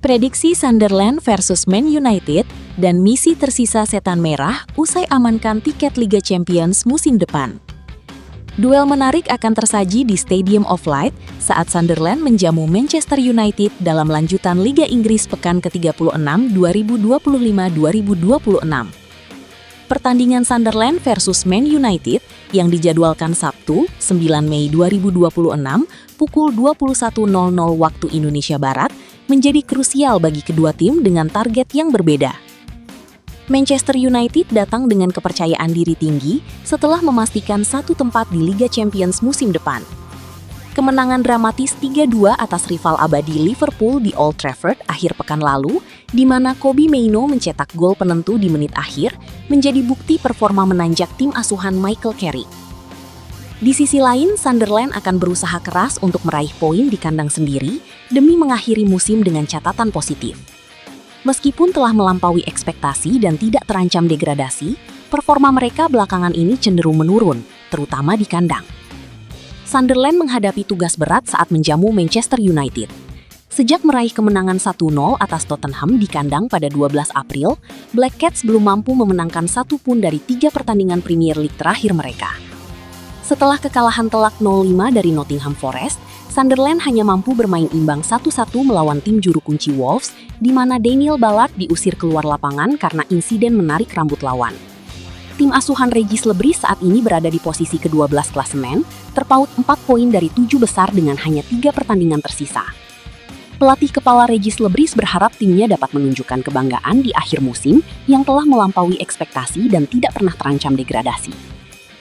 Prediksi Sunderland versus Man United dan misi tersisa setan merah usai amankan tiket Liga Champions musim depan. Duel menarik akan tersaji di Stadium of Light saat Sunderland menjamu Manchester United dalam lanjutan Liga Inggris pekan ke-36 2025-2026. Pertandingan Sunderland versus Man United yang dijadwalkan Sabtu, 9 Mei 2026 pukul 21.00 waktu Indonesia Barat menjadi krusial bagi kedua tim dengan target yang berbeda. Manchester United datang dengan kepercayaan diri tinggi setelah memastikan satu tempat di Liga Champions musim depan. Kemenangan dramatis 3-2 atas rival abadi Liverpool di Old Trafford akhir pekan lalu, di mana Kobbie Mainoo mencetak gol penentu di menit akhir, menjadi bukti performa menanjak tim asuhan Michael Carrick. Di sisi lain, Sunderland akan berusaha keras untuk meraih poin di kandang sendiri demi mengakhiri musim dengan catatan positif. Meskipun telah melampaui ekspektasi dan tidak terancam degradasi, performa mereka belakangan ini cenderung menurun, terutama di kandang. Sunderland menghadapi tugas berat saat menjamu Manchester United. Sejak meraih kemenangan 1-0 atas Tottenham di kandang pada 12 April, Black Cats belum mampu memenangkan satu pun dari 3 pertandingan Premier League terakhir mereka. Setelah kekalahan telak 0-5 dari Nottingham Forest, Sunderland hanya mampu bermain imbang 1-1 melawan tim juru kunci Wolves, di mana Daniel Ballard diusir keluar lapangan karena insiden menarik rambut lawan. Tim asuhan Regis Lebris saat ini berada di posisi ke-12 klasemen, terpaut 4 poin dari 7 besar dengan hanya 3 pertandingan tersisa. Pelatih kepala Regis Lebris berharap timnya dapat menunjukkan kebanggaan di akhir musim yang telah melampaui ekspektasi dan tidak pernah terancam degradasi.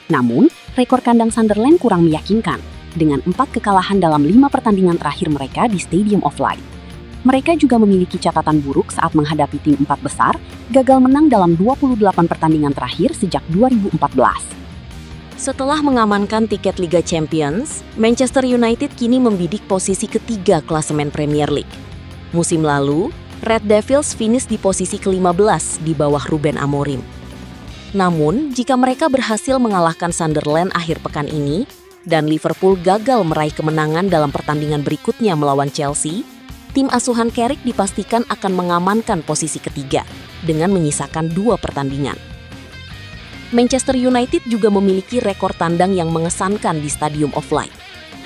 Namun, rekor kandang Sunderland kurang meyakinkan, dengan 4 kekalahan dalam 5 pertandingan terakhir mereka di Stadium of Light. Mereka juga memiliki catatan buruk saat menghadapi tim 4 besar, gagal menang dalam 28 pertandingan terakhir sejak 2014. Setelah mengamankan tiket Liga Champions, Manchester United kini membidik posisi ketiga klasemen Premier League. Musim lalu, Red Devils finish di posisi ke-15 di bawah Ruben Amorim. Namun, jika mereka berhasil mengalahkan Sunderland akhir pekan ini, dan Liverpool gagal meraih kemenangan dalam pertandingan berikutnya melawan Chelsea, tim asuhan Carrick dipastikan akan mengamankan posisi ketiga dengan menyisakan 2 pertandingan. Manchester United juga memiliki rekor tandang yang mengesankan di Stadium of Light,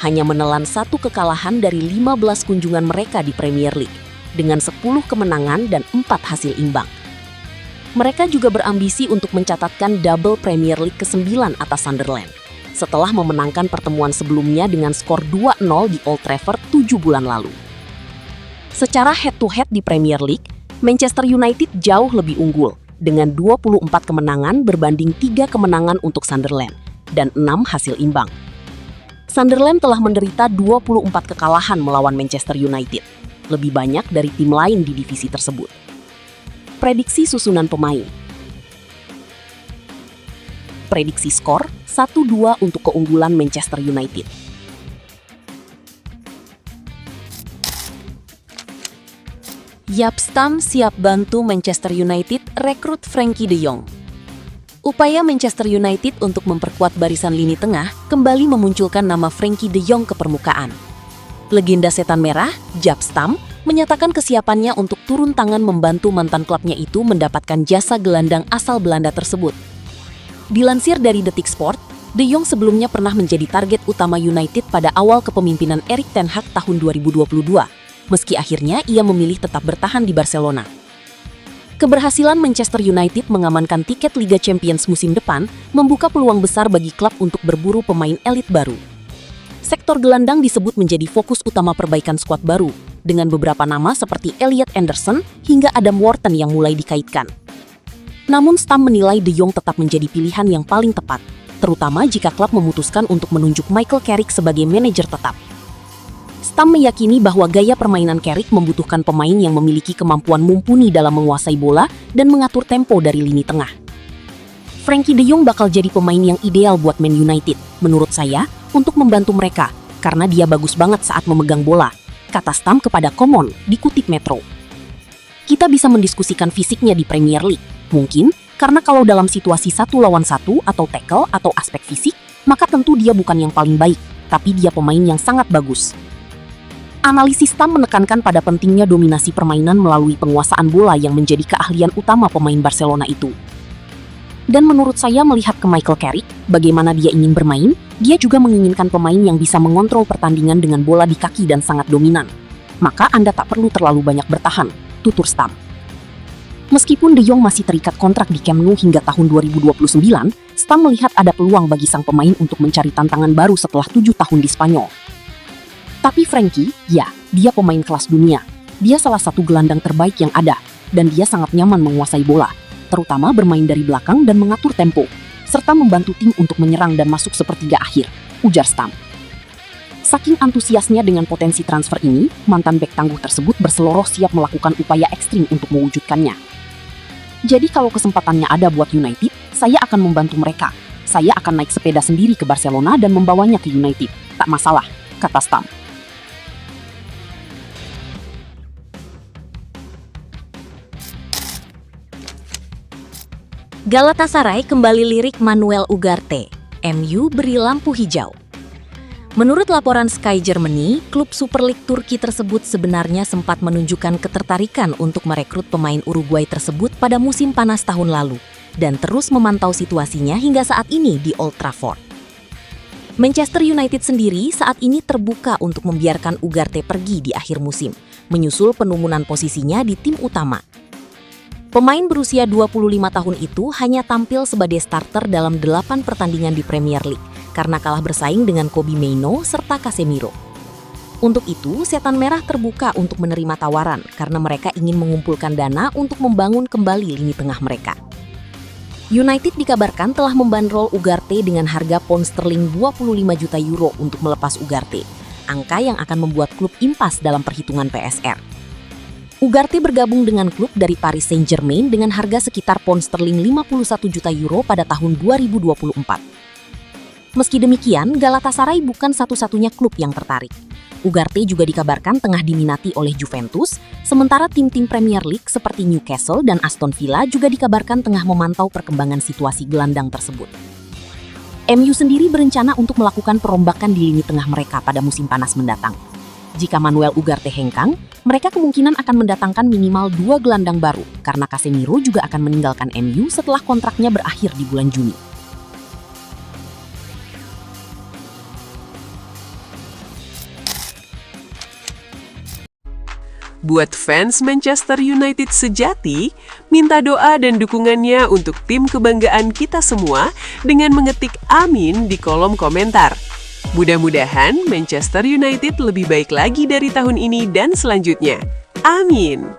hanya menelan 1 kekalahan dari 15 kunjungan mereka di Premier League, dengan 10 kemenangan dan 4 hasil imbang. Mereka juga berambisi untuk mencatatkan double Premier League ke-9 atas Sunderland, setelah memenangkan pertemuan sebelumnya dengan skor 2-0 di Old Trafford 7 bulan lalu. Secara head-to-head di Premier League, Manchester United jauh lebih unggul, dengan 24 kemenangan berbanding 3 kemenangan untuk Sunderland, dan 6 hasil imbang. Sunderland telah menderita 24 kekalahan melawan Manchester United, lebih banyak dari tim lain di divisi tersebut. Prediksi susunan pemain. Prediksi skor 1-2 untuk keunggulan Manchester United. Jaap Stam siap bantu Manchester United rekrut Frenkie de Jong. Upaya Manchester United untuk memperkuat barisan lini tengah kembali memunculkan nama Frenkie de Jong ke permukaan. Legenda setan merah, Jaap Stam, menyatakan kesiapannya untuk turun tangan membantu mantan klubnya itu mendapatkan jasa gelandang asal Belanda tersebut. Dilansir dari Detik Sport, De Jong sebelumnya pernah menjadi target utama United pada awal kepemimpinan Erik ten Hag tahun 2022, meski akhirnya ia memilih tetap bertahan di Barcelona. Keberhasilan Manchester United mengamankan tiket Liga Champions musim depan membuka peluang besar bagi klub untuk berburu pemain elit baru. Sektor gelandang disebut menjadi fokus utama perbaikan skuad baru, dengan beberapa nama seperti Elliot Anderson hingga Adam Wharton yang mulai dikaitkan. Namun Stam menilai De Jong tetap menjadi pilihan yang paling tepat, terutama jika klub memutuskan untuk menunjuk Michael Carrick sebagai manajer tetap. Stam meyakini bahwa gaya permainan Carrick membutuhkan pemain yang memiliki kemampuan mumpuni dalam menguasai bola dan mengatur tempo dari lini tengah. Frenkie de Jong bakal jadi pemain yang ideal buat Man United, menurut saya, untuk membantu mereka, karena dia bagus banget saat memegang bola, kata Stam kepada Common, dikutip Metro. Kita bisa mendiskusikan fisiknya di Premier League, mungkin karena kalau dalam situasi 1 lawan 1 atau tackle atau aspek fisik, maka tentu dia bukan yang paling baik, tapi dia pemain yang sangat bagus. Analisis Tam menekankan pada pentingnya dominasi permainan melalui penguasaan bola yang menjadi keahlian utama pemain Barcelona itu. Dan menurut saya melihat ke Michael Carrick, bagaimana dia ingin bermain, dia juga menginginkan pemain yang bisa mengontrol pertandingan dengan bola di kaki dan sangat dominan. Maka Anda tak perlu terlalu banyak bertahan, tutur Tam. Meskipun De Jong masih terikat kontrak di Camp Nou hingga tahun 2029, Tam melihat ada peluang bagi sang pemain untuk mencari tantangan baru setelah 7 tahun di Spanyol. Tapi Frankie, ya, dia pemain kelas dunia. Dia salah satu gelandang terbaik yang ada, dan dia sangat nyaman menguasai bola, terutama bermain dari belakang dan mengatur tempo, serta membantu tim untuk menyerang dan masuk sepertiga akhir, ujar Tam. Saking antusiasnya dengan potensi transfer ini, mantan bek tangguh tersebut berseloroh siap melakukan upaya ekstrim untuk mewujudkannya. Jadi kalau kesempatannya ada buat United, saya akan membantu mereka. Saya akan naik sepeda sendiri ke Barcelona dan membawanya ke United. Tak masalah, kata Tam. Galatasaray kembali lirik Manuel Ugarte, MU beri lampu hijau. Menurut laporan Sky Germany, klub Super League Turki tersebut sebenarnya sempat menunjukkan ketertarikan untuk merekrut pemain Uruguay tersebut pada musim panas tahun lalu, dan terus memantau situasinya hingga saat ini di Old Trafford. Manchester United sendiri saat ini terbuka untuk membiarkan Ugarte pergi di akhir musim, menyusul penumunan posisinya di tim utama. Pemain berusia 25 tahun itu hanya tampil sebagai starter dalam 8 pertandingan di Premier League karena kalah bersaing dengan Kobbie Mainoo serta Casemiro. Untuk itu, Setan Merah terbuka untuk menerima tawaran karena mereka ingin mengumpulkan dana untuk membangun kembali lini tengah mereka. United dikabarkan telah membandrol Ugarte dengan harga pound sterling 25 juta euro untuk melepas Ugarte, angka yang akan membuat klub impas dalam perhitungan PSR. Ugarte bergabung dengan klub dari Paris Saint-Germain dengan harga sekitar pound sterling 51 juta euro pada tahun 2024. Meski demikian, Galatasaray bukan satu-satunya klub yang tertarik. Ugarte juga dikabarkan tengah diminati oleh Juventus, sementara tim-tim Premier League seperti Newcastle dan Aston Villa juga dikabarkan tengah memantau perkembangan situasi gelandang tersebut. MU sendiri berencana untuk melakukan perombakan di lini tengah mereka pada musim panas mendatang. Jika Manuel Ugarte hengkang, mereka kemungkinan akan mendatangkan minimal 2 gelandang baru karena Casemiro juga akan meninggalkan MU setelah kontraknya berakhir di bulan Juni. Buat fans Manchester United sejati, minta doa dan dukungannya untuk tim kebanggaan kita semua dengan mengetik amin di kolom komentar. Mudah-mudahan Manchester United lebih baik lagi dari tahun ini dan selanjutnya. Amin.